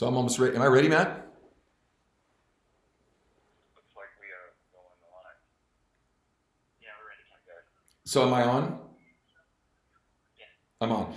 So I'm almost ready. Am I ready, Matt? Looks like we are going live. Yeah, we're ready. Okay. So am I on? Yeah. I'm on.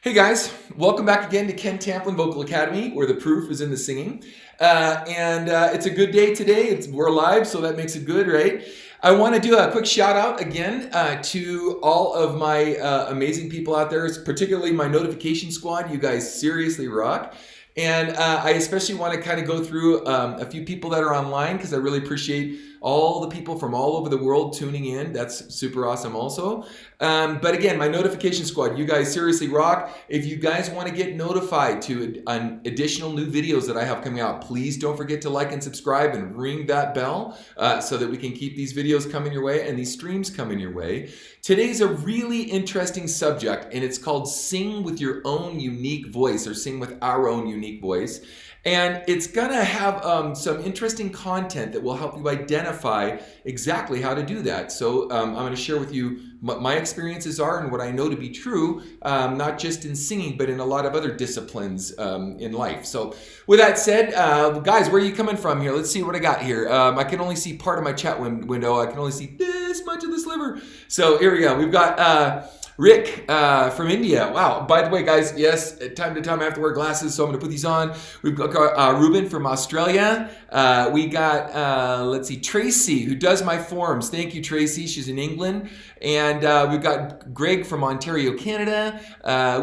Hey guys, welcome back again to Ken Tamplin Vocal Academy, where the proof is in the singing. It's a good day today. We're live, so that makes it good, right? I want to do a quick shout out again to all of my amazing people out there, particularly my notification squad. You guys seriously rock. And I especially want to kind of go through a few people that are online because I really appreciate all the people from all over the world tuning in. That's super awesome also. But again, my notification squad, you guys seriously rock. If you guys want to get notified to additional new videos that I have coming out, please don't forget to like and subscribe and ring that bell so that we can keep these videos coming your way and these streams coming your way. Today's a really interesting subject, and it's called Sing with Your Own Unique Voice, or Sing with Our Own Unique Voice. And it's gonna have some interesting content that will help you identify exactly how to do that. So I'm gonna share with you what my experiences are and what I know to be true, not just in singing, but in a lot of other disciplines in life. So with that said, guys, where are you coming from here? Let's see what I got here. I can only see part of my chat window. I can only see this much of the sliver. So here we go. We've got Rick from India. Wow. By the way, guys, yes, time to time I have to wear glasses, so I'm going to put these on. We've got Ruben from Australia. We got, let's see, Tracy, who does my forums. Thank you, Tracy. She's in England. And we've got Greg from Ontario, Canada.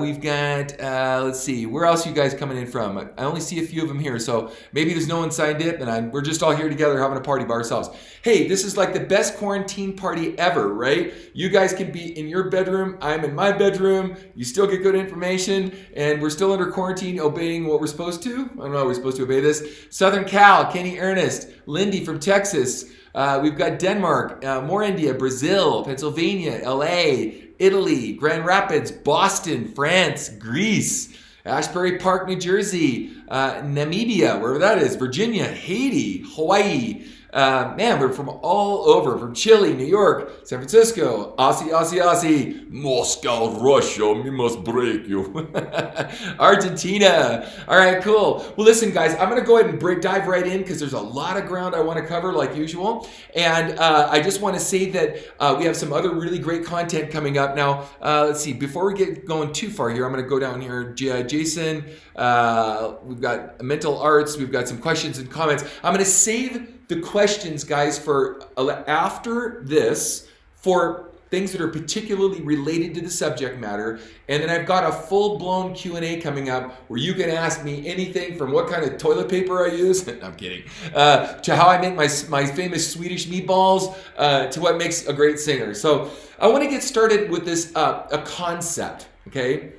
We've got, let's see, where else are you guys coming in from? I only see a few of them here, so maybe there's no one signed in, and we're just all here together having a party by ourselves. Hey, this is like the best quarantine party ever, right? You guys can be in your bedroom. I'm in my bedroom. You still get good information, and we're still under quarantine, obeying what we're supposed to. I don't know how we're supposed to obey this. Southern Cal, Kenny Ernest, Lindy from Texas. We've got Denmark, more India, Brazil, Pennsylvania, LA, Italy, Grand Rapids, Boston, France, Greece, Ashbury Park, New Jersey, Namibia, wherever that is, Virginia, Haiti, Hawaii. Man, we're from all over, from Chile, New York, San Francisco, Aussie, Moscow, Russia, we must break you. Argentina. All right, cool. Well, listen, guys, I'm going to go ahead and dive right in because there's a lot of ground I want to cover like usual. And I just want to say that we have some other really great content coming up. Now, let's see, before we get going too far here, I'm going to go down here. Jason, we've got mental arts, we've got some questions and comments. I'm going to save the questions, guys, for after this for things that are particularly related to the subject matter. And then I've got a full-blown Q&A coming up where you can ask me anything from what kind of toilet paper I use, no, I'm kidding, to how I make my famous Swedish meatballs, to what makes a great singer. So I want to get started with this, a concept, okay?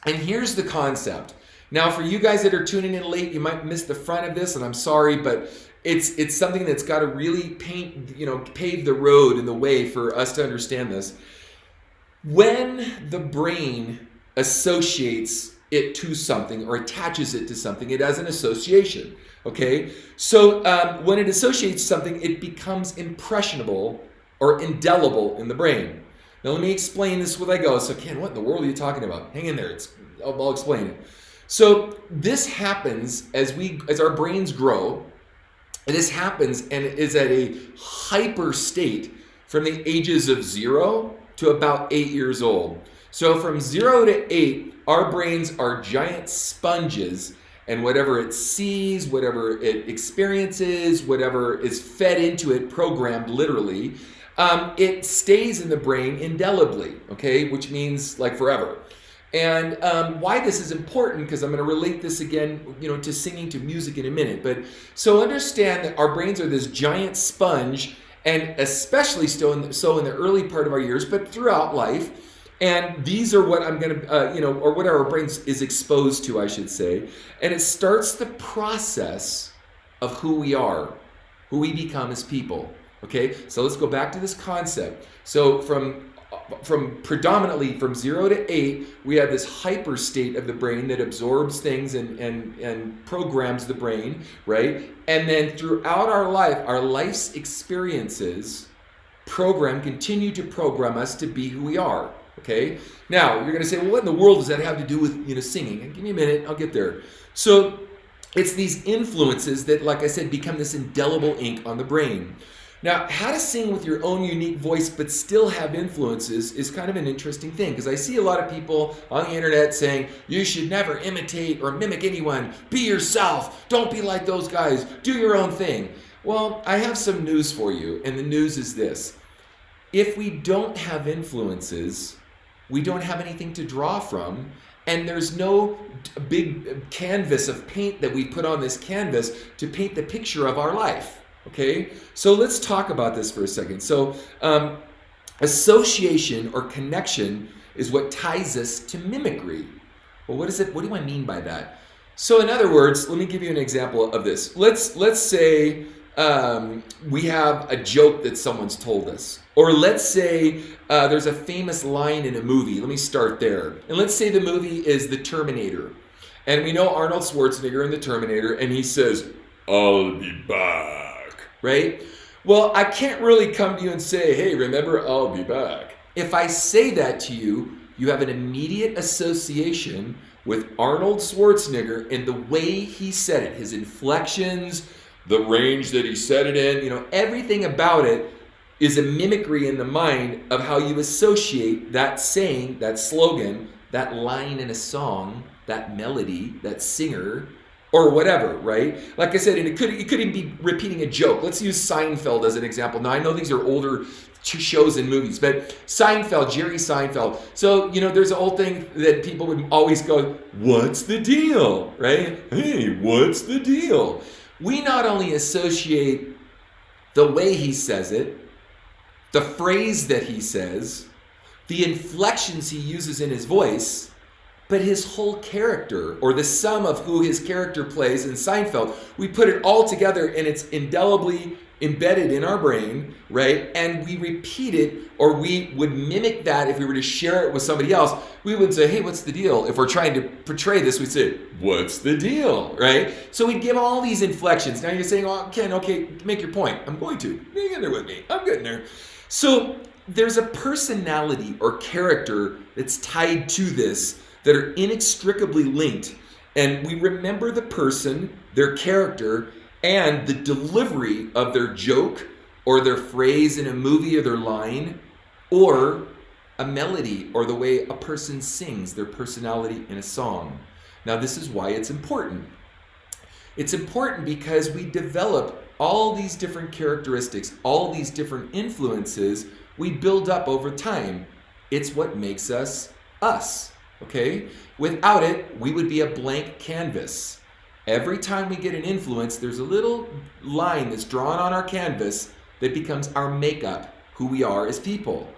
And here's the concept. Now, for you guys that are tuning in late, you might miss the front of this, and I'm sorry, but it's something that's got to really pave the road and the way for us to understand this. When the brain associates it to something or attaches it to something, it has an association, okay? So when it associates something, it becomes impressionable or indelible in the brain. Now let me explain this as I go. So Ken, what in the world are you talking about? Hang in there, I'll explain it. So this happens as our brains grow. And this happens and is at a hyper state from the ages of 0 to about 8 years old. So from 0 to 8, our brains are giant sponges, and whatever it sees, whatever it experiences, whatever is fed into it, programmed literally, it stays in the brain indelibly, okay? Which means like forever. And why this is important, because I'm going to relate this again, to singing, to music in a minute. But so understand that our brains are this giant sponge, and especially so in the early part of our years, but throughout life. And these are what I'm going to, or what our brains is exposed to, I should say. And it starts the process of who we are, who we become as people. Okay, so let's go back to this concept. So from predominantly from 0 to 8, we have this hyper state of the brain that absorbs things and programs the brain, right? And then throughout our life's experiences continue to program us to be who we are, okay? Now, you're going to say, well, what in the world does that have to do with, singing? And give me a minute, I'll get there. So It's these influences that, like I said, become this indelible ink on the brain. Now, how to sing with your own unique voice but still have influences is kind of an interesting thing, because I see a lot of people on the internet saying, you should never imitate or mimic anyone. Be yourself. Don't be like those guys. Do your own thing. Well, I have some news for you, and the news is this. If we don't have influences, we don't have anything to draw from, and there's no big canvas of paint that we put on this canvas to paint the picture of our life. Okay, so let's talk about this for a second. So association or connection is what ties us to mimicry. Well, what is it? What do I mean by that? So in other words, let me give you an example of this. Let's say we have a joke that someone's told us. Or let's say there's a famous line in a movie. Let me start there. And let's say the movie is The Terminator. And we know Arnold Schwarzenegger in The Terminator, and he says, I'll be back. Right? Well, I can't really come to you and say, hey, remember, I'll be back. If I say that to you, you have an immediate association with Arnold Schwarzenegger and the way he said it, his inflections, the range that he said it in, everything about it is a mimicry in the mind of how you associate that saying, that slogan, that line in a song, that melody, that singer, or whatever, right? Like I said, and it could even be repeating a joke. Let's use Seinfeld as an example. Now, I know these are older shows and movies, but Seinfeld, Jerry Seinfeld. So, there's an old thing that people would always go, what's the deal, right? Hey, what's the deal? We not only associate the way he says it, the phrase that he says, the inflections he uses in his voice, but his whole character, or the sum of who his character plays in Seinfeld, we put it all together and it's indelibly embedded in our brain, right? And we repeat it, or we would mimic that if we were to share it with somebody else. We would say, hey, what's the deal? If we're trying to portray this, we'd say, what's the deal, right? So we'd give all these inflections. Now you're saying, oh, Ken, okay, make your point. I'm going to. Hang in there with me. I'm getting there. So there's a personality or character that's tied to this that are inextricably linked. And we remember the person, their character, and the delivery of their joke or their phrase in a movie or their line, or a melody or the way a person sings, their personality in a song. Now, this is why it's important. It's important because we develop all these different characteristics, all these different influences we build up over time. It's what makes us us. Okay? Without it, we would be a blank canvas. Every time we get an influence, there's a little line that's drawn on our canvas that becomes our makeup, who we are as people.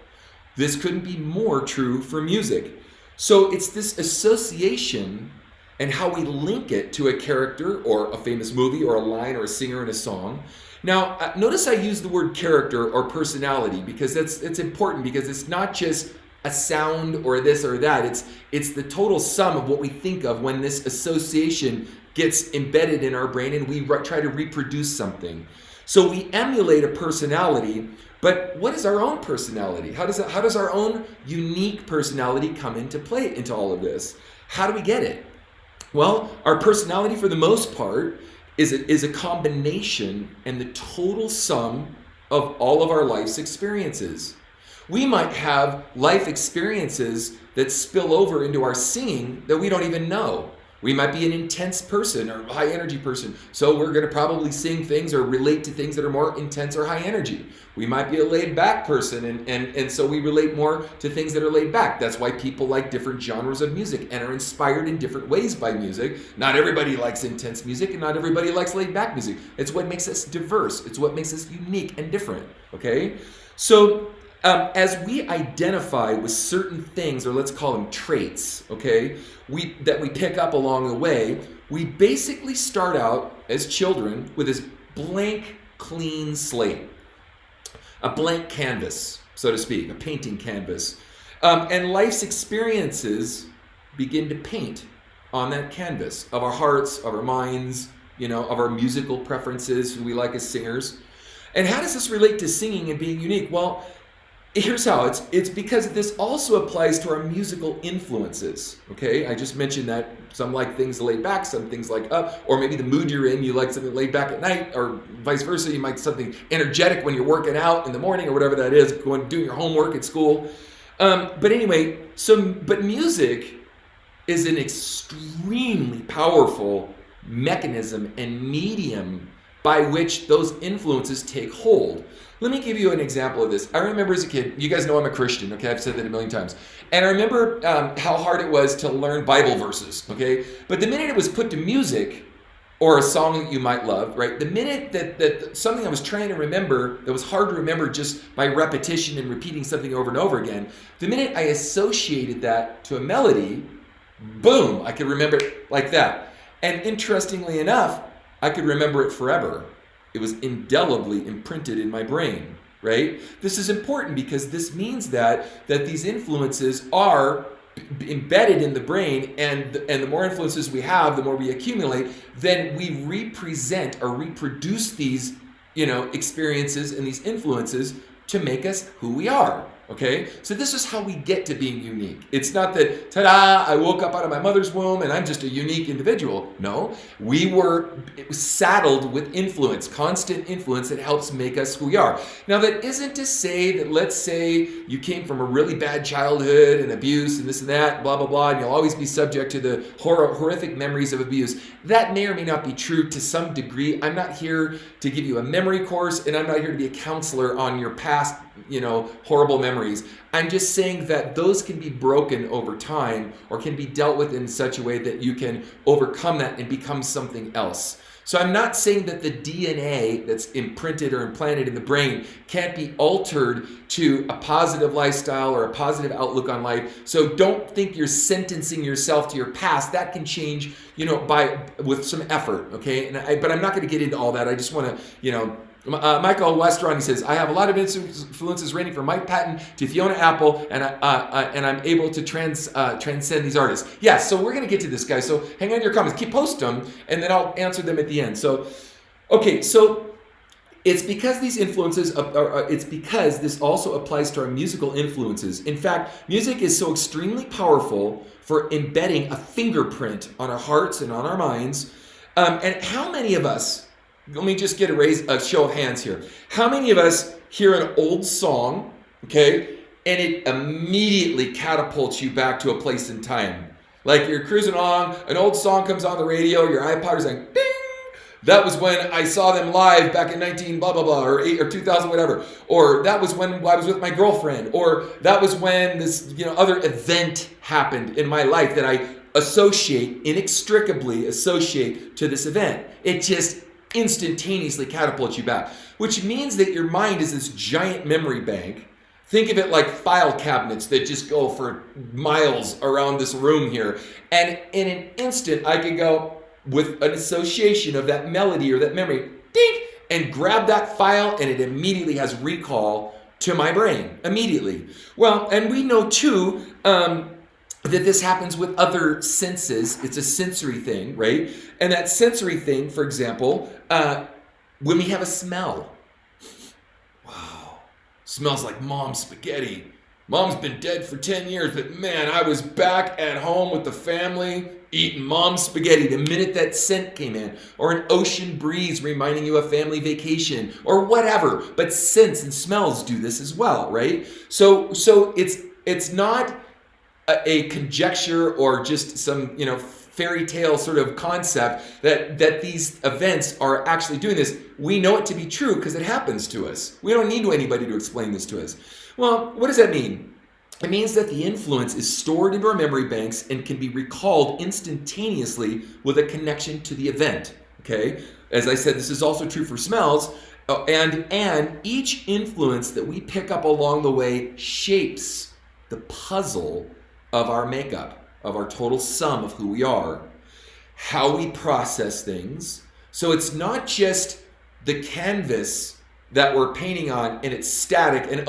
This couldn't be more true for music. So it's this association and how we link it to a character or a famous movie or a line or a singer in a song. Now, notice I use the word character or personality because it's important, because it's not just a sound or this or that. It's the total sum of what we think of when this association gets embedded in our brain and we try to reproduce something. So we emulate a personality, but what is our own personality? How does our own unique personality come into play into all of this? How do we get it? Well, our personality for the most part is a combination and the total sum of all of our life's experiences. We might have life experiences that spill over into our singing that we don't even know. We might be an intense person or a high energy person, so we're going to probably sing things or relate to things that are more intense or high energy. We might be a laid back person, and so we relate more to things that are laid back. That's why people like different genres of music and are inspired in different ways by music. Not everybody likes intense music, and not everybody likes laid back music. It's what makes us diverse. It's what makes us unique and different, okay? So as we identify with certain things, or let's call them traits, okay, that we pick up along the way, we basically start out as children with this blank, clean slate, a blank canvas, so to speak, a painting canvas. And life's experiences begin to paint on that canvas of our hearts, of our minds, of our musical preferences, who we like as singers. And how does this relate to singing and being unique? Well, Here's how. It's because this also applies to our musical influences. Okay, I just mentioned that some like things laid back, some things like up, or maybe the mood you're in, you like something laid back at night, or vice versa. You might something energetic when you're working out in the morning or whatever that is, going doing your homework at school. But anyway, but music is an extremely powerful mechanism and medium by which those influences take hold. Let me give you an example of this. I remember as a kid, you guys know I'm a Christian, okay? I've said that a million times. And I remember how hard it was to learn Bible verses, okay? But the minute it was put to music, or a song that you might love, right? The minute that something I was trying to remember that was hard to remember just by repetition and repeating something over and over again, the minute I associated that to a melody, boom, I could remember it like that. And interestingly enough, I could remember it forever. It was indelibly imprinted in my brain, right? This is important because this means that these influences are embedded in the brain, and the more influences we have, the more we accumulate, then we represent or reproduce these, experiences and these influences to make us who we are. Okay, so this is how we get to being unique. It's not that, ta-da, I woke up out of my mother's womb and I'm just a unique individual. No, we were saddled with influence, constant influence that helps make us who we are. Now, that isn't to say that, let's say you came from a really bad childhood and abuse and this and that, blah, blah, blah, and you'll always be subject to the horrific memories of abuse. That may or may not be true to some degree. I'm not here to give you a memory course, and I'm not here to be a counselor on your past horrible memories. I'm just saying that those can be broken over time or can be dealt with in such a way that you can overcome that and become something else. So I'm not saying that the DNA that's imprinted or implanted in the brain can't be altered to a positive lifestyle or a positive outlook on life. So don't think you're sentencing yourself to your past. That can change, with some effort, okay? But I'm not going to get into all that. I just want to, Michael Westron, he says, I have a lot of influences ranging from Mike Patton to Fiona Apple, and I'm able to transcend these artists. Yeah, so we're going to get to this, guys. So hang on to your comments. Keep post them, and then I'll answer them at the end. So, okay, so it's because these influences, it's because this also applies to our musical influences. In fact, music is so extremely powerful for embedding a fingerprint on our hearts and on our minds. And how many of us, let me just get a show of hands here. How many of us hear an old song, okay, and it immediately catapults you back to a place in time? Like you're cruising along, an old song comes on the radio, your iPod is like, ding! That was when I saw them live back in 19 blah, blah, blah, or 2000, whatever. Or that was when I was with my girlfriend. Or that was when this, other event happened in my life that I inextricably associate to this event. It just instantaneously catapults you back, which means that your mind is this giant memory bank. Think of it like file cabinets that just go for miles around this room here. And in an instant, I could go with an association of that melody or that memory, ding, and grab that file, and it immediately has recall to my brain, immediately. Well, and we know too, that this happens with other senses. It's a sensory thing, right? And that sensory thing, for example, when we have a smell. Wow, smells like mom's spaghetti. Mom's been dead for 10 years, but man, I was back at home with the family eating mom's spaghetti the minute that scent came in. Or an ocean breeze reminding you of family vacation, or whatever. But scents and smells do this as well, right? So it's not a conjecture or just some fairy tale sort of concept that these events are actually doing this. We know it to be true because it happens to us. We don't need anybody to explain this to us. Well, what does that mean? It means that the influence is stored into our memory banks and can be recalled instantaneously with a connection to the event. Okay, as I said, this is also true for smells. And each influence that we pick up along the way shapes the puzzle of our makeup, of our total sum of who we are, how we process things. So it's not just the canvas that we're painting on and it's static and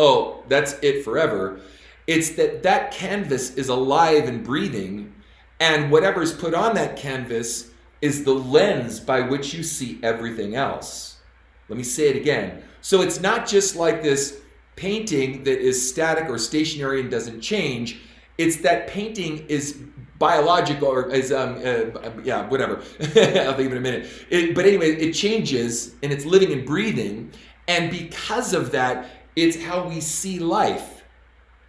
that's it forever. It's that canvas is alive and breathing, and whatever's put on that canvas is the lens by which you see everything else. Let me say it again. So it's not just like this painting that is static or stationary and doesn't change. It's that painting is biological or is yeah, whatever. I'll think of it in a minute. But anyway, it changes and it's living and breathing, and because of that, it's how we see life.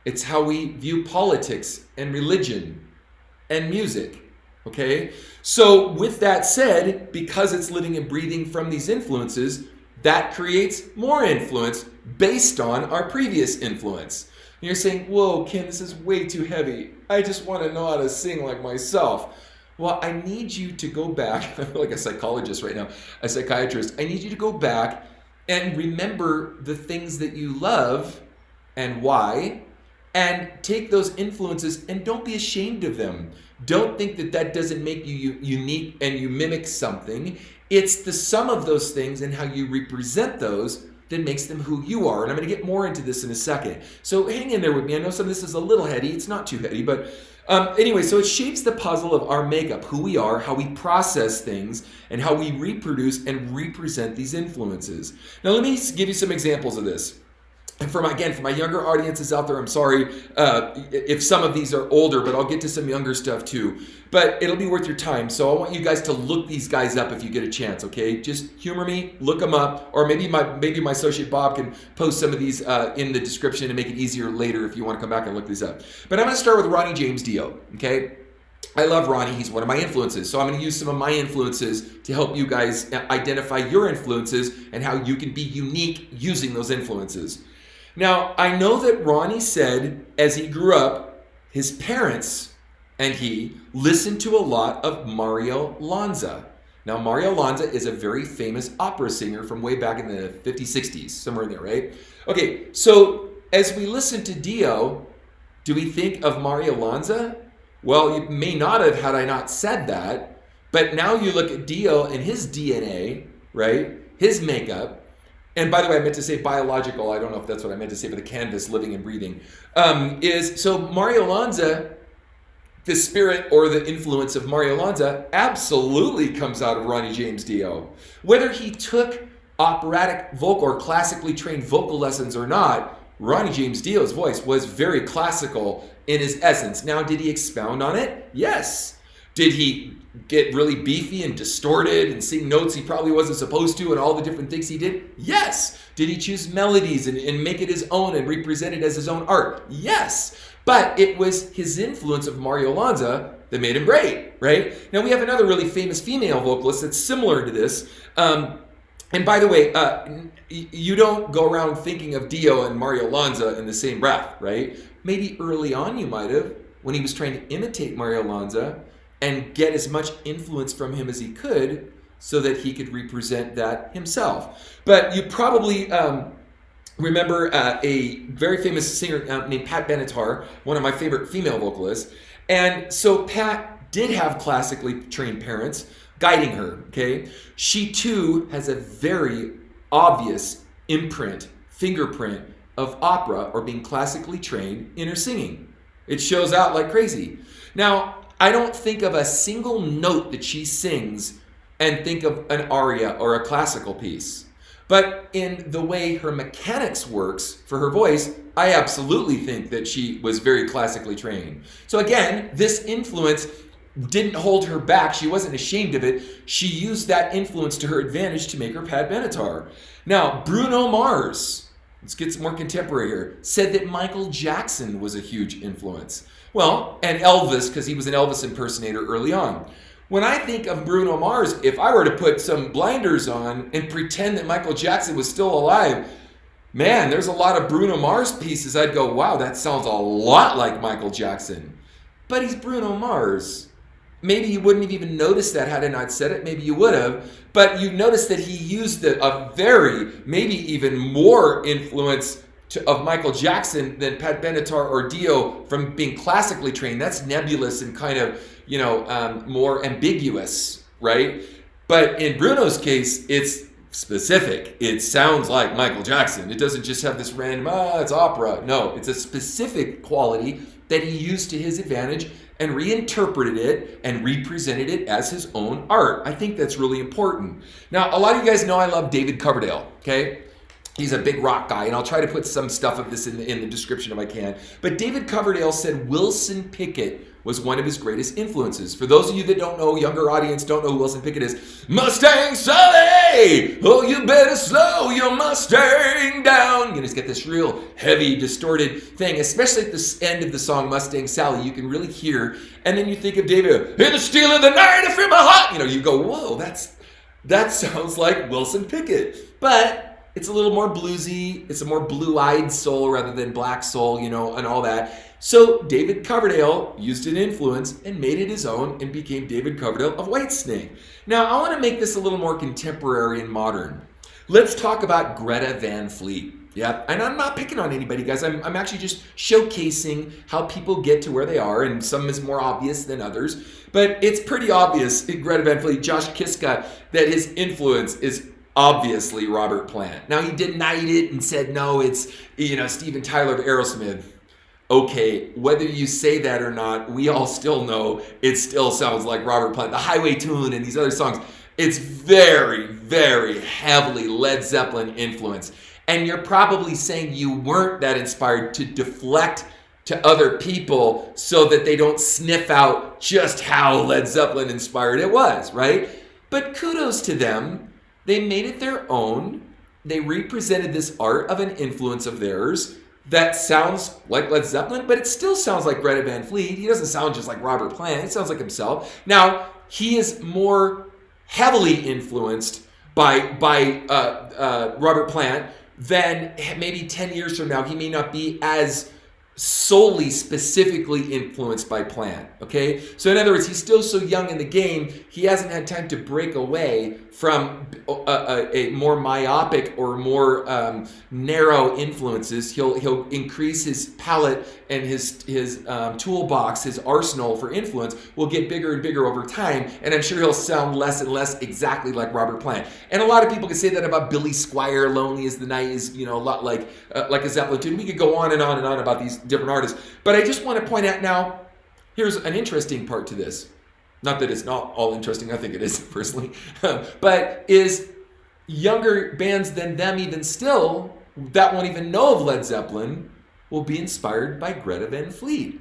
It's how we view politics and religion and music. Okay? So with that said, because it's living and breathing from these influences, that creates more influence based on our previous influence. And you're saying, whoa, Ken, this is way too heavy. I just want to know how to sing like myself. Well, I need you to go back. I feel like a psychologist right now, a psychiatrist. I need you to go back and remember the things that you love and why, and take those influences and don't be ashamed of them. Don't think that that doesn't make you unique and you mimic something. It's the sum of those things and how you represent those that makes them who you are. And I'm going to get more into this in a second. So hang in there with me. I know some of this is a little heady. It's not too heady, but anyway, so it shapes the puzzle of our makeup, who we are, how we process things, and how we reproduce and represent these influences. Now, let me give you some examples of this. And for my younger audiences out there, I'm sorry if some of these are older, but I'll get to some younger stuff too. But it'll be worth your time. So I want you guys to look these guys up if you get a chance, okay? Just humor me, look them up, or maybe my associate Bob can post some of these in the description and make it easier later if you want to come back and look these up. But I'm going to start with Ronnie James Dio, okay? I love Ronnie. He's one of my influences. So I'm going to use some of my influences to help you guys identify your influences and how you can be unique using those influences. Now, I know that Ronnie said as he grew up, his parents and he listened to a lot of Mario Lanza. Now, Mario Lanza is a very famous opera singer from way back in the 50s, 60s, somewhere in there, right? Okay, so as we listen to Dio, do we think of Mario Lanza? Well, you may not have had I not said that, but now you look at Dio and his DNA, right? His makeup. And by the way, I meant to say biological. I don't know if that's what I meant to say, but the canvas, living and breathing, so Mario Lanza, the spirit or the influence of Mario Lanza absolutely comes out of Ronnie James Dio. Whether he took operatic vocal or classically trained vocal lessons or not, Ronnie James Dio's voice was very classical in his essence. Now, did he expound on it? Yes. Did he get really beefy and distorted and sing notes he probably wasn't supposed to and all the different things he did? Yes. Did he choose melodies and make it his own and represent it as his own art? Yes. But it was his influence of Mario Lanza that made him great, right? Now we have another really famous female vocalist that's similar to this. And by the way, you don't go around thinking of Dio and Mario Lanza in the same breath, right? Maybe early on you might have, when he was trying to imitate Mario Lanza and get as much influence from him as he could so that he could represent that himself. But you probably remember a very famous singer named Pat Benatar, one of my favorite female vocalists. And so Pat did have classically trained parents guiding her, okay? She too has a very obvious imprint, fingerprint of opera or being classically trained in her singing. It shows out like crazy. Now, I don't think of a single note that she sings and think of an aria or a classical piece. But in the way her mechanics works for her voice, I absolutely think that she was very classically trained. So again, this influence didn't hold her back. She wasn't ashamed of it. She used that influence to her advantage to make her Pat Benatar. Now, Bruno Mars, let's get some more contemporary here, said that Michael Jackson was a huge influence. Well, and Elvis, because he was an Elvis impersonator early on. When I think of Bruno Mars, if I were to put some blinders on and pretend that Michael Jackson was still alive, man, there's a lot of Bruno Mars pieces. I'd go, wow, that sounds a lot like Michael Jackson. But he's Bruno Mars. Maybe you wouldn't have even noticed that had I not said it. Maybe you would have. But you notice that he used a very, maybe even more influence of Michael Jackson than Pat Benatar or Dio from being classically trained. That's nebulous and kind of, more ambiguous, right? But in Bruno's case, it's specific. It sounds like Michael Jackson. It doesn't just have this random, it's opera. No, it's a specific quality that he used to his advantage and reinterpreted it and represented it as his own art. I think that's really important. Now, a lot of you guys know I love David Coverdale, okay? He's a big rock guy, and I'll try to put some stuff of this in the description if I can. But David Coverdale said Wilson Pickett was one of his greatest influences. For those of you that don't know, younger audience don't know who Wilson Pickett is. Mustang Sally! Oh, you better slow your Mustang down. You know, he's got this real heavy, distorted thing, especially at the end of the song Mustang Sally. You can really hear, and then you think of David, in the steel of the night, I feel my heart. You know, you go, whoa, that sounds like Wilson Pickett. But it's a little more bluesy. It's a more blue-eyed soul rather than black soul, you know, and all that. So David Coverdale used an influence and made it his own and became David Coverdale of Whitesnake. Now, I want to make this a little more contemporary and modern. Let's talk about Greta Van Fleet. Yeah, and I'm not picking on anybody, guys. I'm actually just showcasing how people get to where they are, and some is more obvious than others. But it's pretty obvious in Greta Van Fleet, Josh Kiska, that his influence is obviously Robert Plant. Now, he denied it and said, no, it's, you know, Steven Tyler of Aerosmith. Okay, whether you say that or not, we all still know it still sounds like Robert Plant. The Highway Tune and these other songs, it's very, very heavily Led Zeppelin influence. And you're probably saying you weren't that inspired to deflect to other people so that they don't sniff out just how Led Zeppelin inspired it was, right? But kudos to them. They made it their own. They represented this art of an influence of theirs that sounds like Led Zeppelin, but it still sounds like Greta Van Fleet. He doesn't sound just like Robert Plant. It sounds like himself. Now, he is more heavily influenced by Robert Plant than maybe 10 years from now. He may not be as solely, specifically influenced by Plant, okay? So in other words, he's still so young in the game, he hasn't had time to break away from a more myopic or more narrow influences. He'll increase his palette and his toolbox, his arsenal for influence will get bigger and bigger over time, and I'm sure he'll sound less and less exactly like Robert Plant. And a lot of people can say that about Billy Squier. Lonely as the Night is, you know, a lot like a Zeppelin tune. We could go on and on and on about these different artists, but I just want to point out now, here's an interesting part to this. Not that it's not all interesting, I think it is personally, but is younger bands than them even still, that won't even know of Led Zeppelin, will be inspired by Greta Van Fleet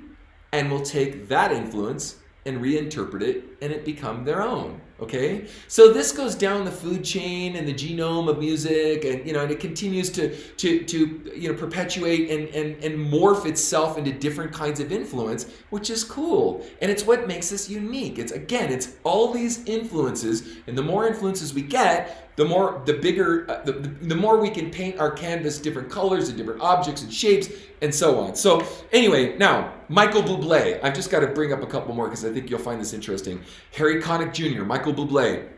and will take that influence and reinterpret it and it become their own, okay? So this goes down the food chain and the genome of music, and you know, and it continues to you know, perpetuate and morph itself into different kinds of influence, which is cool. And it's what makes us unique. It's all these influences, and the more influences we get, the more we can paint our canvas different colors and different objects and shapes and so on. So anyway, now Michael Bublé. I've just got to bring up a couple more because I think you'll find this interesting. Harry Connick Jr., Michael Bublé,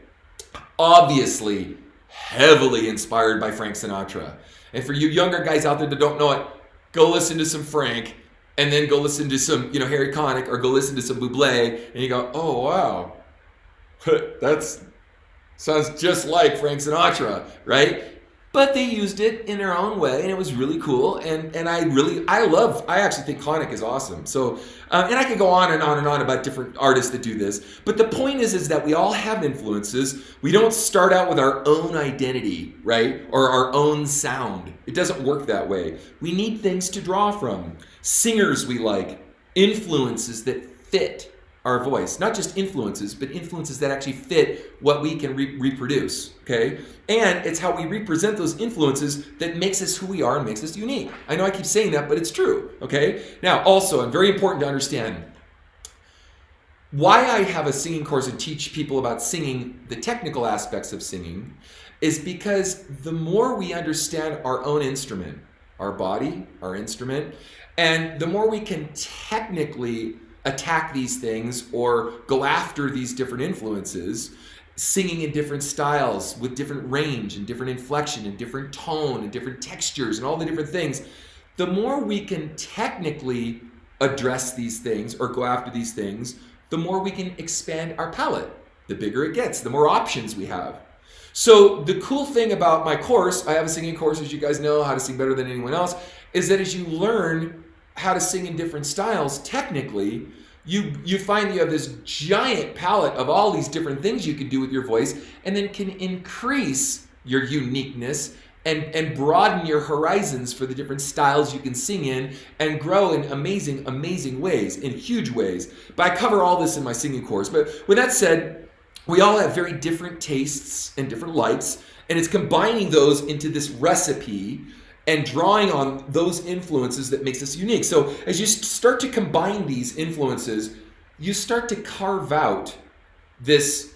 obviously heavily inspired by Frank Sinatra. And for you younger guys out there that don't know it, go listen to some Frank and then go listen to some, you know, Harry Connick, or go listen to some Bublé, and you go, oh wow, that's sounds just like Frank Sinatra, right? But they used it in their own way, and it was really cool. And I actually think Connick is awesome. So, and I could go on and on and on about different artists that do this. But the point is that we all have influences. We don't start out with our own identity, right? Or our own sound. It doesn't work that way. We need things to draw from. Singers we like, influences that fit our voice. Not just influences, but influences that actually fit what we can reproduce, okay? And it's how we represent those influences that makes us who we are and makes us unique. I know I keep saying that, but it's true, okay? Now, also, and very important to understand, why I have a singing course and teach people about singing, the technical aspects of singing, is because the more we understand our own instrument, our body, our instrument, and the more we can technically attack these things or go after these different influences, singing in different styles with different range and different inflection and different tone and different textures and all the different things, the more we can technically address these things or go after these things, the more we can expand our palette. The bigger it gets, the more options we have. So the cool thing about my course, I have a singing course, as you guys know, how to sing better than anyone else, is that as you learn how to sing in different styles, technically, you find you have this giant palette of all these different things you can do with your voice, and then can increase your uniqueness and broaden your horizons for the different styles you can sing in and grow in amazing, amazing ways, in huge ways. But I cover all this in my singing course. But with that said, we all have very different tastes and different likes, and it's combining those into this recipe and drawing on those influences that makes us unique. So as you start to combine these influences, you start to carve out this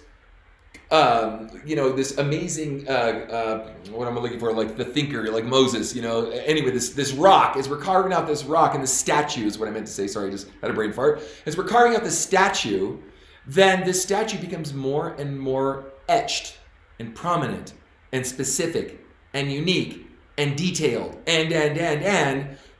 this amazing, what am I looking for? Like the thinker, like Moses, Anyway, this rock, as we're carving out this rock, and the statue is what I meant to say. Sorry, I just had a brain fart. As we're carving out the statue, then this statue becomes more and more etched and prominent and specific and unique and detailed. And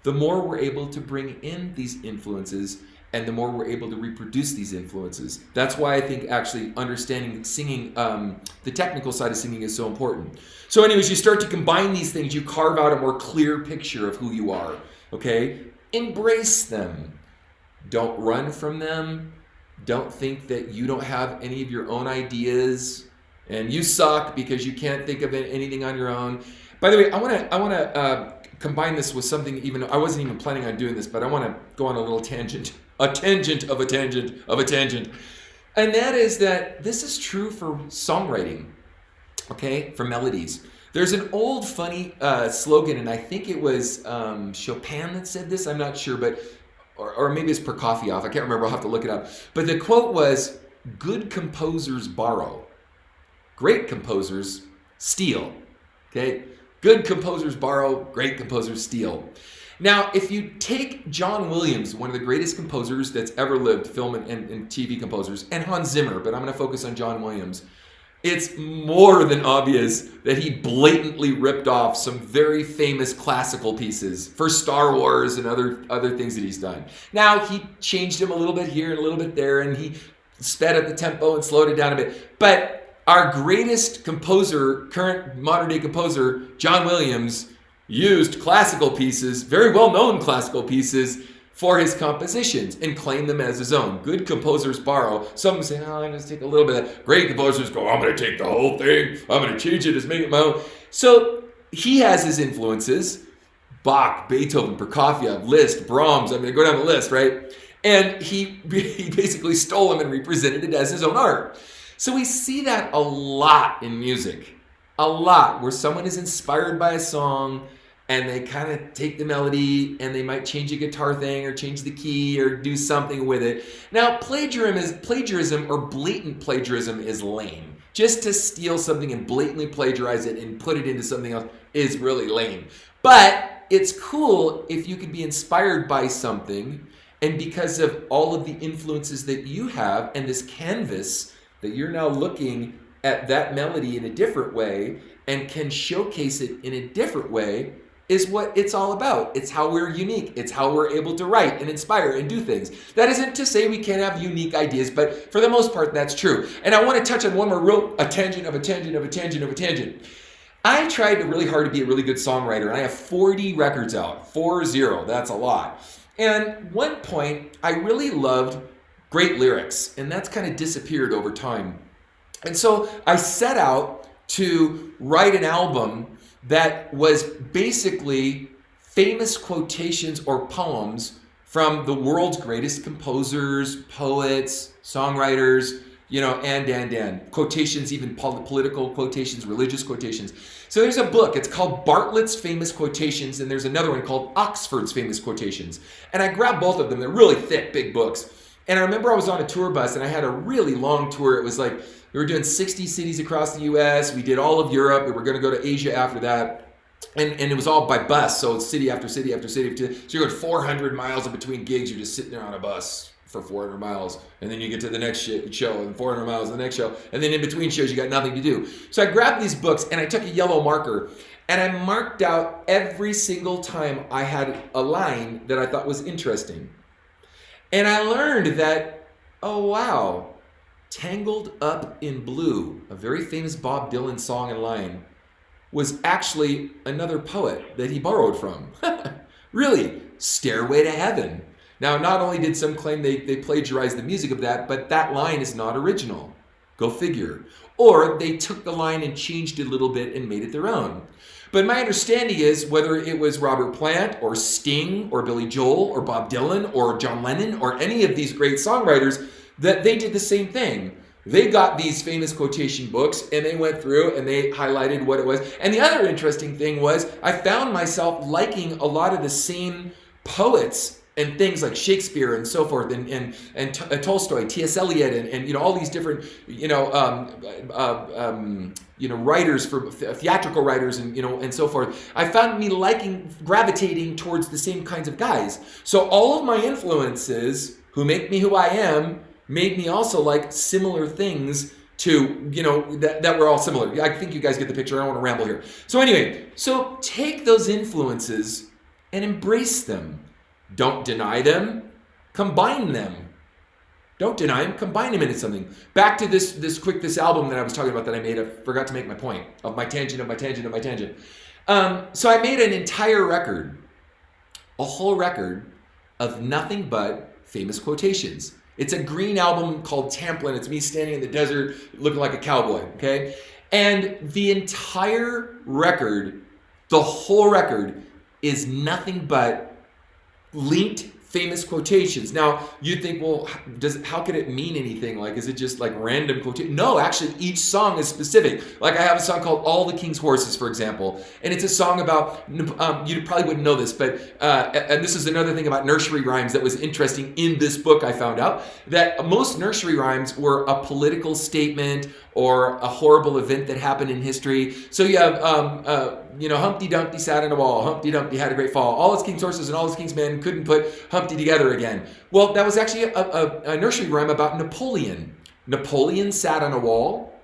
the more we're able to bring in these influences, and the more we're able to reproduce these influences. That's why I think actually understanding singing, the technical side of singing is so important. So anyways, you start to combine these things, you carve out a more clear picture of who you are, okay? Embrace them. Don't run from them. Don't think that you don't have any of your own ideas and you suck because you can't think of anything on your own. By the way, I want to combine this with something even, I wasn't even planning on doing this, but I want to go on a little tangent. A tangent of a tangent of a tangent. And that is that this is true for songwriting, okay, for melodies. There's an old funny slogan, and I think it was Chopin that said this, I'm not sure, but or maybe it's Prokofiev, I can't remember, I'll have to look it up. But the quote was, good composers borrow, great composers steal, okay? Good composers borrow, great composers steal. Now, if you take John Williams, one of the greatest composers that's ever lived, film and TV composers, and Hans Zimmer, but I'm going to focus on John Williams, it's more than obvious that he blatantly ripped off some very famous classical pieces for Star Wars and other things that he's done. Now, he changed them a little bit here and a little bit there, and he sped up the tempo and slowed it down a bit. But our greatest composer, current modern-day composer, John Williams, used classical pieces, very well-known classical pieces, for his compositions and claim them as his own. Good composers borrow. Some say, I'm going to take a little bit of that. Great composers go, I'm going to take the whole thing. I'm going to change it, just make it my own. So he has his influences. Bach, Beethoven, Prokofiev, Liszt, Brahms. I mean, go down the list, right? And he basically stole them and represented it as his own art. So we see that a lot in music. A lot, where someone is inspired by a song and they kind of take the melody and they might change a guitar thing or change the key or do something with it. Now, plagiarism or blatant plagiarism is lame. Just to steal something and blatantly plagiarize it and put it into something else is really lame. But it's cool if you can be inspired by something, and because of all of the influences that you have and this canvas that you're now looking at that melody in a different way and can showcase it in a different way, is what it's all about. It's how we're unique. It's how we're able to write and inspire and do things. That isn't to say we can't have unique ideas, but for the most part, that's true. And I want to touch on one more a tangent of a tangent of a tangent of a tangent. I tried really hard to be a really good songwriter, and I have 40 records out. 40, that's a lot. And one point, I really loved great lyrics, and that's kind of disappeared over time. And so I set out to write an album that was basically famous quotations or poems from the world's greatest composers, poets, songwriters, and quotations, even political quotations, religious quotations. So there's a book, it's called Bartlett's Famous Quotations, and there's another one called Oxford's Famous Quotations. And I grabbed both of them, they're really thick, big books. And I remember I was on a tour bus and I had a really long tour. It was like, we were doing 60 cities across the US. We did all of Europe. We were going to go to Asia after that. And it was all by bus. So it's city after city after city. So you're going 400 miles in between gigs. You're just sitting there on a bus for 400 miles. And then you get to the next show and 400 miles to the next show. And then in between shows, you got nothing to do. So I grabbed these books and I took a yellow marker and I marked out every single time I had a line that I thought was interesting. And I learned that, oh wow, Tangled Up in Blue, a very famous Bob Dylan song and line, was actually another poet that he borrowed from. Really, Stairway to Heaven. Now, not only did some claim they plagiarized the music of that, but that line is not original. Go figure. Or they took the line and changed it a little bit and made it their own. But my understanding is whether it was Robert Plant or Sting or Billy Joel or Bob Dylan or John Lennon or any of these great songwriters, that they did the same thing. They got these famous quotation books and they went through and they highlighted what it was. And the other interesting thing was I found myself liking a lot of the same poets and things like Shakespeare and so forth, and Tolstoy, T.S. Eliot, and all these different writers, for theatrical writers, and so forth. I found me gravitating towards the same kinds of guys. So all of my influences, who make me who I am, made me also like similar things to that were all similar. I think you guys get the picture. I don't want to ramble here. So anyway, so take those influences and embrace them. Don't deny them, combine them. Don't deny them, combine them into something. Back to this album that I was talking about that I made. I forgot to make my point of my tangent. So I made an entire record, a whole record of nothing but famous quotations. It's a green album called Tamplin. It's me standing in the desert looking like a cowboy, okay? And the entire record, the whole record, is nothing but linked famous quotations. Now, you'd think, well, how could it mean anything? Like, is it just like random quotation? No, actually, each song is specific. Like, I have a song called All the King's Horses, for example. And it's a song about, you probably wouldn't know this, but, and this is another thing about nursery rhymes that was interesting in this book I found out, that most nursery rhymes were a political statement or a horrible event that happened in history. So you have, Humpty Dumpty sat on a wall. Humpty Dumpty had a great fall. All his king's horses and all his king's men couldn't put Humpty together again. Well, that was actually a nursery rhyme about Napoleon. Napoleon sat on a wall,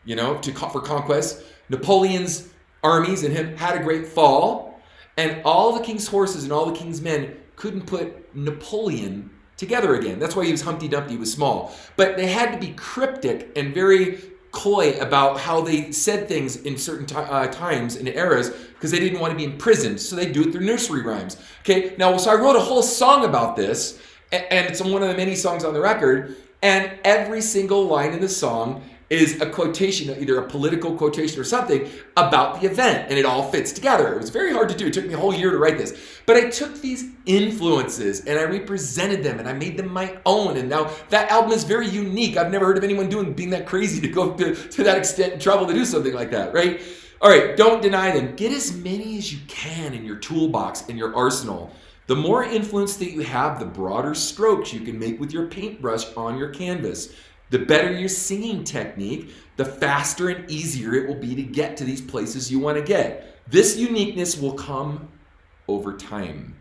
for conquest. Napoleon's armies and him had a great fall. And all the king's horses and all the king's men couldn't put Napoleon together again. That's why he was Humpty Dumpty, he was small. But they had to be cryptic and very coy about how they said things in certain times and eras because they didn't want to be imprisoned. So they do it through nursery rhymes. Okay, now, so I wrote a whole song about this, and it's one of the many songs on the record, and every single line in the song is a quotation, either a political quotation or something about the event, and it all fits together. It was very hard to do. It took me a whole year to write this. But I took these influences and I represented them and I made them my own. And now that album is very unique. I've never heard of anyone being that crazy to go to that extent and trouble to do something like that, right? All right, don't deny them. Get as many as you can in your toolbox, in your arsenal. The more influence that you have, the broader strokes you can make with your paintbrush on your canvas. The better your singing technique, the faster and easier it will be to get to these places you want to get. This uniqueness will come over time.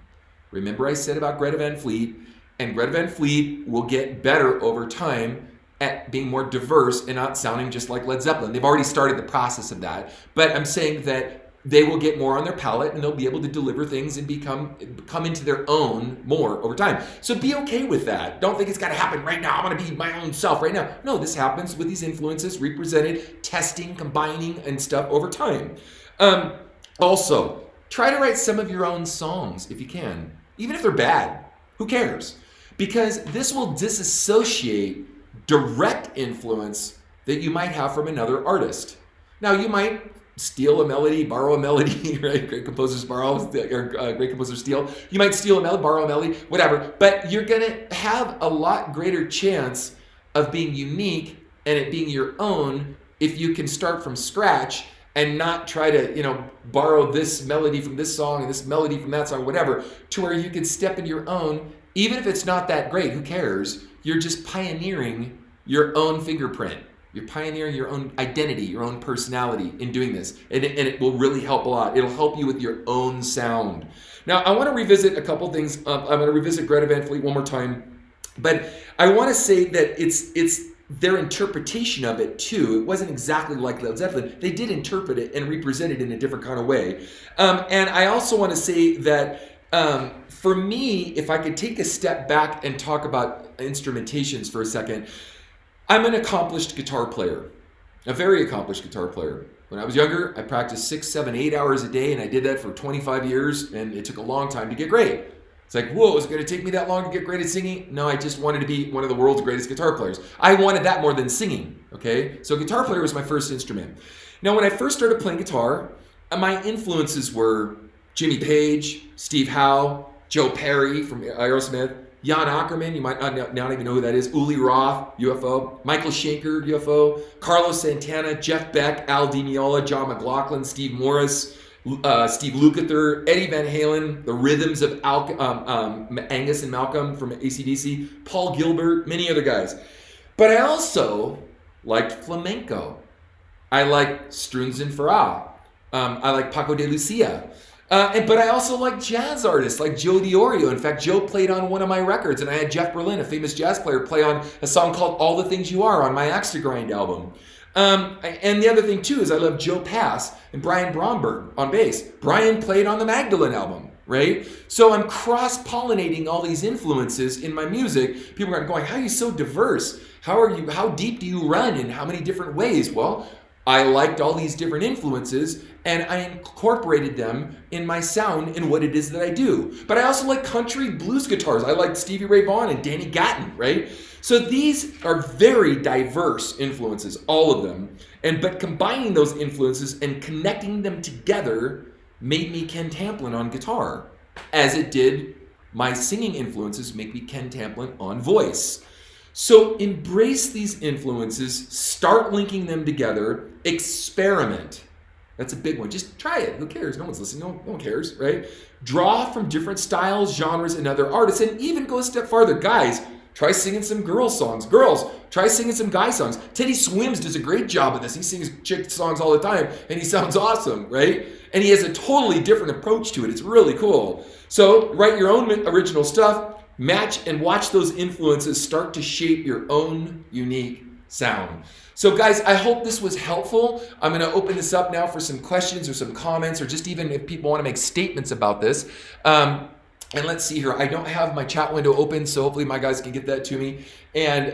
Remember I said about Greta Van Fleet, and Greta Van Fleet will get better over time at being more diverse and not sounding just like Led Zeppelin. They've already started the process of that, but I'm saying that they will get more on their palette and they'll be able to deliver things and come into their own more over time. So be okay with that. Don't think it's got to happen right now. I'm going to be my own self right now. No, this happens with these influences represented, testing, combining, and stuff over time. Also, try to write some of your own songs if you can. Even if they're bad, who cares? Because this will disassociate direct influence that you might have from another artist. Now, you might steal a melody, borrow a melody, right? Great composers borrow, or great composers steal. You might steal a melody, borrow a melody, whatever. But you're going to have a lot greater chance of being unique and it being your own if you can start from scratch and not try to, borrow this melody from this song and this melody from that song, whatever, to where you can step into your own. Even if it's not that great, who cares? You're just pioneering your own fingerprint. You're pioneering your own identity, your own personality in doing this. And it will really help a lot. It'll help you with your own sound. Now, I want to revisit a couple things. I'm going to revisit Greta Van Fleet one more time. But I want to say that it's their interpretation of it, too. It wasn't exactly like Led Zeppelin. They did interpret it and represent it in a different kind of way. And I also want to say that for me, if I could take a step back and talk about instrumentations for a second, I'm an accomplished guitar player, a very accomplished guitar player. When I was younger, I practiced 6, 7, 8 hours a day, and I did that for 25 years, and it took a long time to get great. It's like, whoa, is it going to take me that long to get great at singing? No, I just wanted to be one of the world's greatest guitar players. I wanted that more than singing, okay? So guitar player was my first instrument. Now, when I first started playing guitar, my influences were Jimmy Page, Steve Howe, Joe Perry from Aerosmith, Jan Ackerman, you might not even know who that is, Uli Roth, UFO, Michael Schenker, UFO, Carlos Santana, Jeff Beck, Al Di Meola, John McLaughlin, Steve Morris, Steve Lukather, Eddie Van Halen, the rhythms of Angus and Malcolm from AC/DC, Paul Gilbert, many other guys. But I also liked flamenco. I like Struns and Farah. I like Paco de Lucia. But I also like jazz artists like Joe DiOrio. In fact, Joe played on one of my records, and I had Jeff Berlin, a famous jazz player, play on a song called All the Things You Are on my Axe to Grind album. And the other thing, too, is I love Joe Pass and Brian Bromberg on bass. Brian played on the Magdalene album, right? So I'm cross-pollinating all these influences in my music. People are going, how are you so diverse? How deep do you run in how many different ways? Well, I liked all these different influences, and I incorporated them in my sound and what it is that I do. But I also like country blues guitars. I like Stevie Ray Vaughan and Danny Gatton, right? So these are very diverse influences, all of them. But combining those influences and connecting them together made me Ken Tamplin on guitar, as it did my singing influences make me Ken Tamplin on voice. So embrace these influences, start linking them together, experiment. That's a big one. Just try it. Who cares? No one's listening. No one cares, right? Draw from different styles, genres, and other artists, and even go a step farther. Guys, try singing some girl songs. Girls, try singing some guy songs. Teddy Swims does a great job of this. He sings chick songs all the time, and he sounds awesome, right? And he has a totally different approach to it. It's really cool. So write your own original stuff. Match and watch those influences start to shape your own unique sound. So guys, I hope this was helpful. I'm going to open this up now for some questions or some comments, or just even if people want to make statements about this. And let's see here. I don't have my chat window open, so hopefully my guys can get that to me. And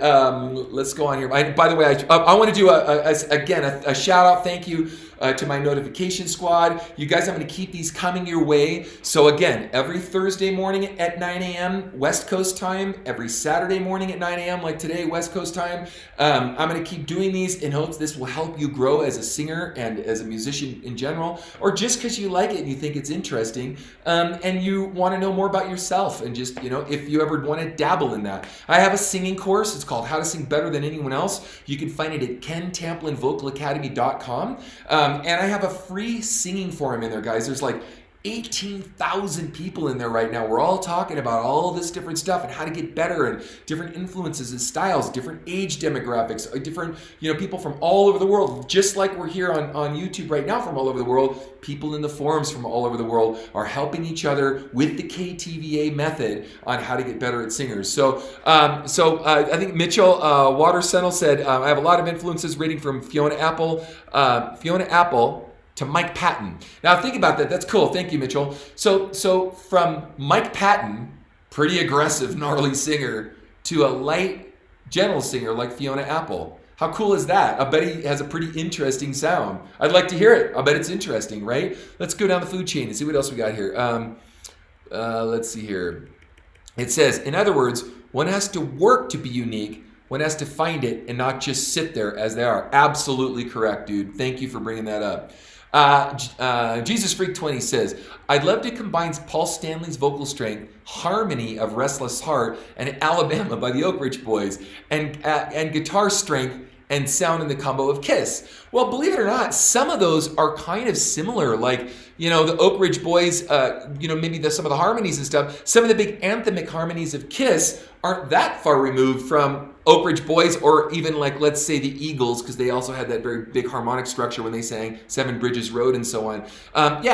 let's go on here. By the way, I want to do a shout out. Thank you to my notification squad. You guys, I'm going to keep these coming your way. So again, every Thursday morning at 9 a.m. West Coast time, every Saturday morning at 9 a.m. like today, West Coast time. I'm going to keep doing these in hopes this will help you grow as a singer and as a musician in general, or just because you like it and you think it's interesting, and you want to know more about yourself, and just, if you ever want to dabble in that. I have a singing course. It's called How to Sing Better Than Anyone Else. You can find it at kentamplinvocalacademy.com. And I have a free singing forum in there, guys. There's like 18,000 people in there right now. We're all talking about all this different stuff and how to get better, and different influences and styles, different age demographics, different, people from all over the world. Just like we're here on YouTube right now from all over the world, people in the forums from all over the world are helping each other with the KTVA method on how to get better at singers. So I think Mitchell Watersettle said, I have a lot of influences reading from Fiona Apple to Mike Patton. Now think about that. That's cool. Thank you, Mitchell. So from Mike Patton, pretty aggressive, gnarly singer, to a light, gentle singer like Fiona Apple. How cool is that? I bet he has a pretty interesting sound. I'd like to hear it. I bet it's interesting, right? Let's go down the food chain and see what else we got here. Let's see here. It says, in other words, one has to work to be unique. One has to find it and not just sit there as they are. Absolutely correct, dude. Thank you for bringing that up. Jesus Freak 20 says, I'd love to combine Paul Stanley's vocal strength, harmony of Restless Heart, and Alabama by the Oak Ridge Boys, and guitar strength and sound in the combo of Kiss. Well, believe it or not, some of those are kind of similar. Like, the Oak Ridge Boys, maybe some of the harmonies and stuff. Some of the big anthemic harmonies of Kiss aren't that far removed from Oak Ridge Boys, or even like, let's say, the Eagles, because they also had that very big harmonic structure when they sang Seven Bridges Road and so on.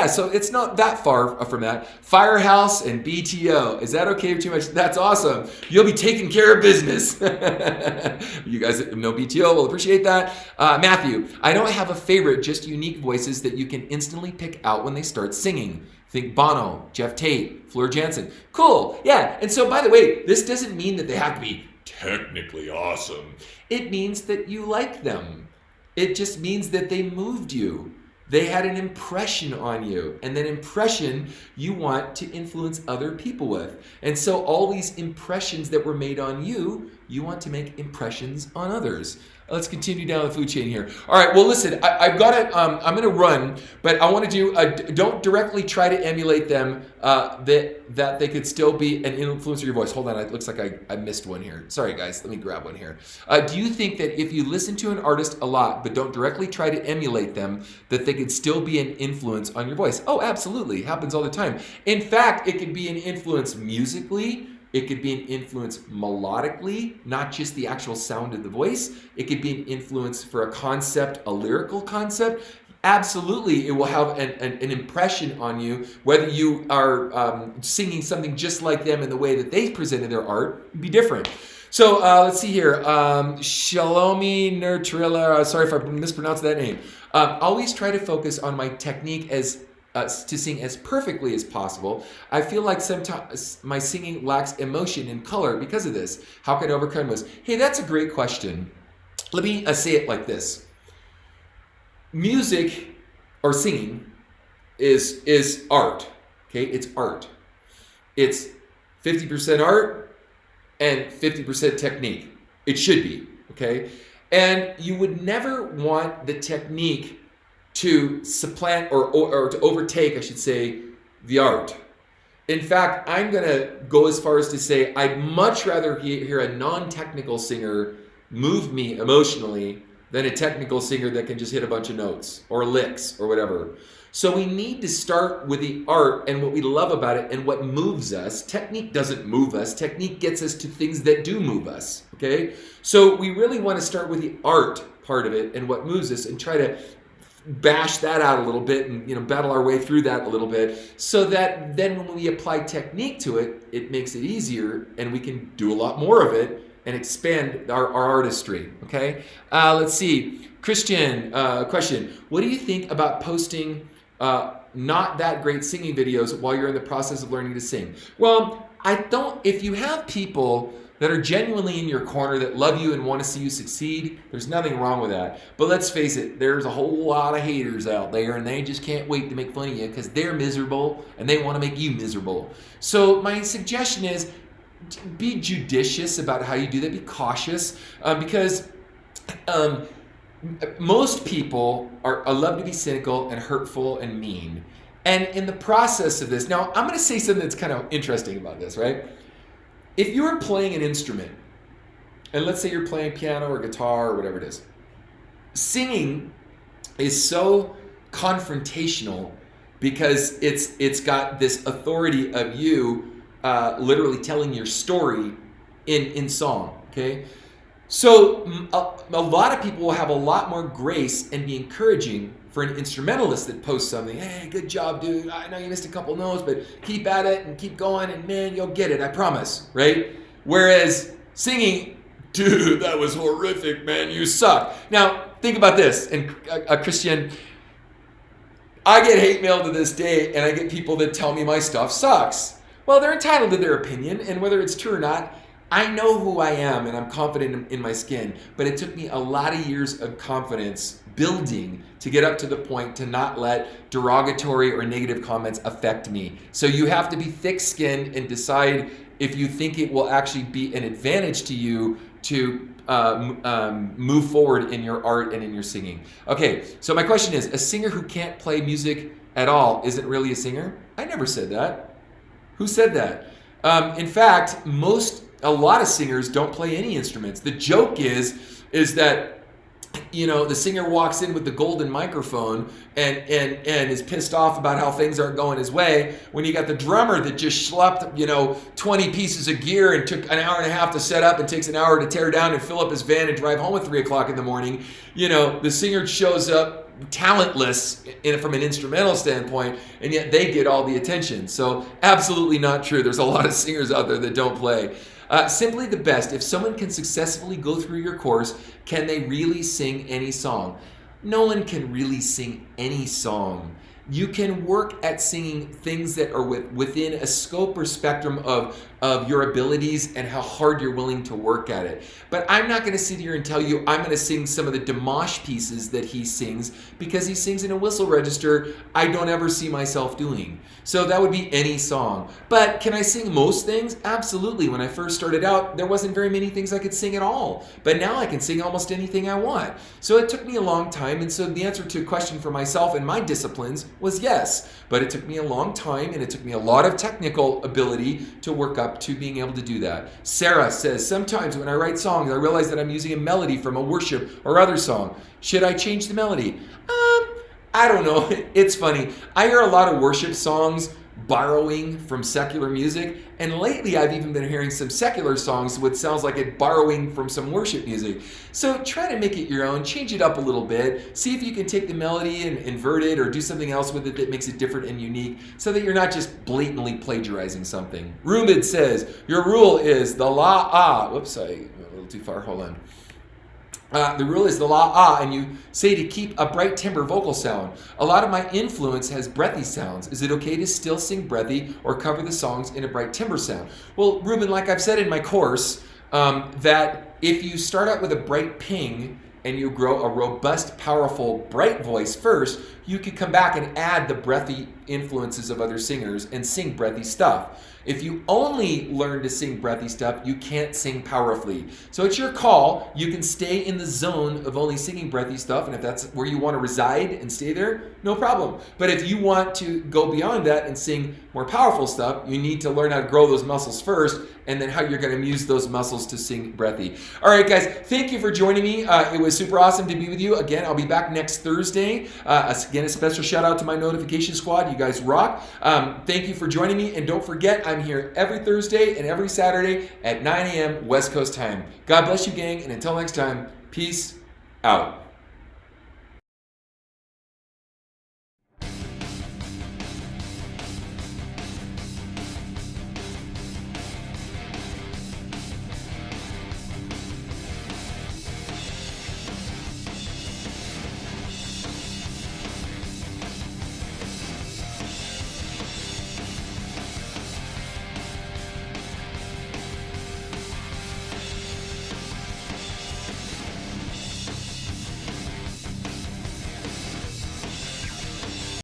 So it's not that far from that. Firehouse and BTO. Is that okay or too much? That's awesome. You'll be taking care of business. You guys know BTO will appreciate that. Matthew, I don't have a favorite, just unique voices that you can instantly pick out when they start singing. Think Bono, Jeff Tate, Fleur Jansen. Cool, yeah. And so, by the way, this doesn't mean that they have to be technically awesome. It means that you like them. It just means that they moved you. They had an impression on you, and that impression you want to influence other people with. And so all these impressions that were made on you, You want to make impressions on others. Let's continue down the food chain here. All right, well, listen, I've got it. I'm going to run, but I want to do, don't directly try to emulate them, that they could still be an influence of your voice. Hold on, it looks like I missed one here. Sorry, guys, let me grab one here. Do you think that if you listen to an artist a lot, but don't directly try to emulate them, that they could still be an influence on your voice? Oh, absolutely. It happens all the time. In fact, it could be an influence musically. It could be an influence melodically, not just the actual sound of the voice. It could be an influence for a concept, a lyrical concept. Absolutely, it will have an impression on you, whether you are singing something just like them in the way that they presented their art, it'd be different. So let's see here. Shalomi Nurtrilla, sorry if I mispronounced that name. Always try to focus on my technique to sing as perfectly as possible. I feel like sometimes my singing lacks emotion and color because of this. How can I overcome this? Hey, that's a great question. Let me say it like this. Music or singing is art. Okay, it's art. It's 50% art and 50% technique. It should be, okay? And you would never want the technique to supplant or to overtake, I should say, the art. In fact, I'm going to go as far as to say I'd much rather hear a non-technical singer move me emotionally than a technical singer that can just hit a bunch of notes or licks or whatever. So we need to start with the art and what we love about it and what moves us. Technique doesn't move us. Technique gets us to things that do move us, okay? So we really want to start with the art part of it and what moves us and try to bash that out a little bit and battle our way through that a little bit so that then when we apply technique to it, it makes it easier and we can do a lot more of it and expand our artistry, okay? Let's see. Christian, question. What do you think about posting not that great singing videos while you're in the process of learning to sing? Well, if you have people that are genuinely in your corner that love you and want to see you succeed, there's nothing wrong with that. But let's face it, there's a whole lot of haters out there and they just can't wait to make fun of you because they're miserable and they want to make you miserable. So my suggestion is be judicious about how you do that. Be cautious because most people love to be cynical and hurtful and mean. And in the process of this, now I'm going to say something that's kind of interesting about this, right? If you're playing an instrument, and let's say you're playing piano or guitar or whatever it is, singing is so confrontational because it's got this authority of you literally telling your story in song, okay? So a lot of people will have a lot more grace and be encouraging for an instrumentalist that posts something. Hey, good job, dude. I know you missed a couple notes, but keep at it and keep going, and man, you'll get it, I promise, right? Whereas singing, dude, that was horrific, man, you suck. Now, think about this, and Christian, I get hate mail to this day, and I get people that tell me my stuff sucks. Well, they're entitled to their opinion, and whether it's true or not, I know who I am, and I'm confident in my skin, but it took me a lot of years of confidence building to get up to the point to not let derogatory or negative comments affect me. So you have to be thick-skinned and decide if you think it will actually be an advantage to you to move forward in your art and in your singing. Okay, so my question is, a singer who can't play music at all isn't really a singer? I never said that. Who said that? In fact, a lot of singers don't play any instruments. The joke is that the singer walks in with the golden microphone and is pissed off about how things aren't going his way when you got the drummer that just schlepped 20 pieces of gear and took an hour and a half to set up and takes an hour to tear down and fill up his van and drive home at 3 o'clock in the morning. The singer shows up talentless from an instrumental standpoint, and yet they get all the attention. So absolutely not true. There's a lot of singers out there that don't play. Simply the best. If someone can successfully go through your course, can they really sing any song? No one can really sing any song. You can work at singing things that are within a scope or spectrum of of your abilities and how hard you're willing to work at it. But I'm not going to sit here and tell you I'm going to sing some of the Dimash pieces that he sings because he sings in a whistle register I don't ever see myself doing. So that would be any song. But can I sing most things? Absolutely. When I first started out, there wasn't very many things I could sing at all. But now I can sing almost anything I want. So it took me a long time. And so the answer to a question for myself and my disciplines was yes. But it took me a long time and it took me a lot of technical ability to work up to being able to do that. Sarah says, sometimes when I write songs, I realize that I'm using a melody from a worship or other song. Should I change the melody? I don't know. It's funny. I hear a lot of worship songs borrowing from secular music, and lately I've even been hearing some secular songs which sounds like it borrowing from some worship music. So try to make it your own, change it up a little bit, see if you can take the melody and invert it or do something else with it that makes it different and unique so that you're not just blatantly plagiarizing something. Rumid says, your rule is the la-ah. Whoops, I went a little too far, hold on. The rule is the la-ah, and you say to keep a bright timbre vocal sound. A lot of my influence has breathy sounds. Is it okay to still sing breathy or cover the songs in a bright timbre sound? Well, Ruben, like I've said in my course, that if you start out with a bright ping and you grow a robust, powerful, bright voice first, you could come back and add the breathy influences of other singers and sing breathy stuff. If you only learn to sing breathy stuff, you can't sing powerfully. So it's your call. You can stay in the zone of only singing breathy stuff, and if that's where you want to reside and stay there, no problem. But if you want to go beyond that and sing more powerful stuff, you need to learn how to grow those muscles first, and then how you're going to use those muscles to sing breathy. All right, guys, thank you for joining me. It was super awesome to be with you. Again, I'll be back next Thursday. Again, a special shout out to my notification squad. You guys rock. Thank you for joining me, and don't forget, I'm here every Thursday and every Saturday at 9 a.m. West Coast time. God bless you, gang, and until next time, peace out.